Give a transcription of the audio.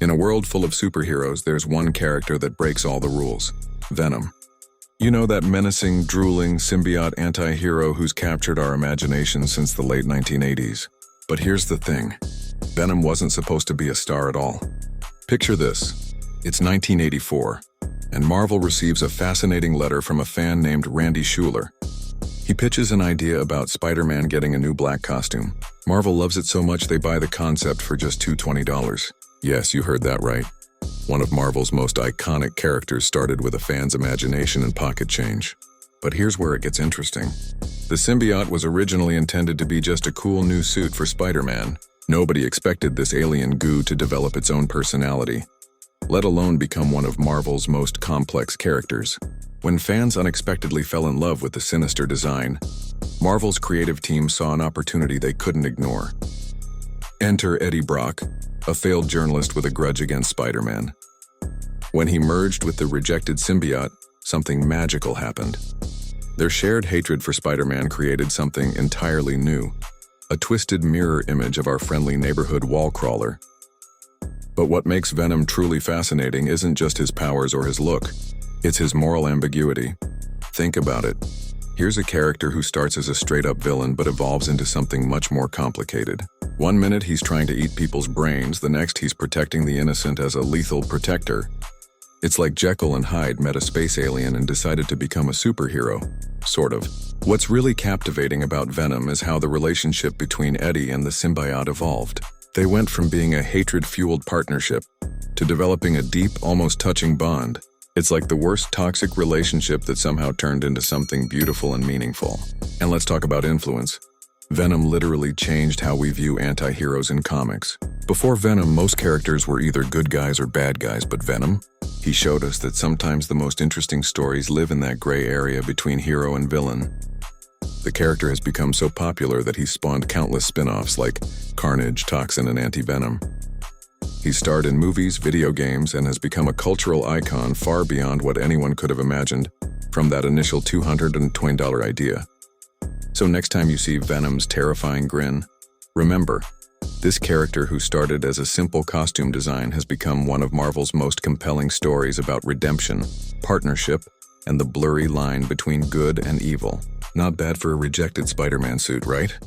In a world full of superheroes, there's one character that breaks all the rules: Venom. You know, that menacing, drooling, symbiote anti-hero who's captured our imagination since the late 1980s. But here's the thing. Venom wasn't supposed to be a star at all. Picture this. It's 1984, and Marvel receives a fascinating letter from a fan named Randy Schuler. He pitches an idea about Spider-Man getting a new black costume. Marvel loves it so much they buy the concept for just $220. Yes, you heard that right. One of Marvel's most iconic characters started with a fan's imagination and pocket change. But here's where it gets interesting. The symbiote was originally intended to be just a cool new suit for Spider-Man. Nobody expected this alien goo to develop its own personality, let alone become one of Marvel's most complex characters. When fans unexpectedly fell in love with the sinister design, Marvel's creative team saw an opportunity they couldn't ignore. Enter Eddie Brock, a failed journalist with a grudge against Spider-Man. When he merged with the rejected symbiote, something magical happened. Their shared hatred for Spider-Man created something entirely new, a twisted mirror image of our friendly neighborhood wall crawler. But what makes Venom truly fascinating isn't just his powers or his look, it's his moral ambiguity. Think about it. Here's a character who starts as a straight-up villain but evolves into something much more complicated. One minute he's trying to eat people's brains, the next he's protecting the innocent as a lethal protector. It's like Jekyll and Hyde met a space alien and decided to become a superhero. Sort of. What's really captivating about Venom is how the relationship between Eddie and the symbiote evolved. They went from being a hatred-fueled partnership to developing a deep, almost touching bond. It's like the worst toxic relationship that somehow turned into something beautiful and meaningful. And let's talk about influence. Venom literally changed how we view anti-heroes in comics. Before Venom, most characters were either good guys or bad guys, but Venom? He showed us that sometimes the most interesting stories live in that gray area between hero and villain. The character has become so popular that he's spawned countless spin-offs like Carnage, Toxin, and Anti-Venom. He's starred in movies, video games, and has become a cultural icon far beyond what anyone could have imagined from that initial $220 idea. So next time you see Venom's terrifying grin, remember, this character who started as a simple costume design has become one of Marvel's most compelling stories about redemption, partnership, and the blurry line between good and evil. Not bad for a rejected Spider-Man suit, right?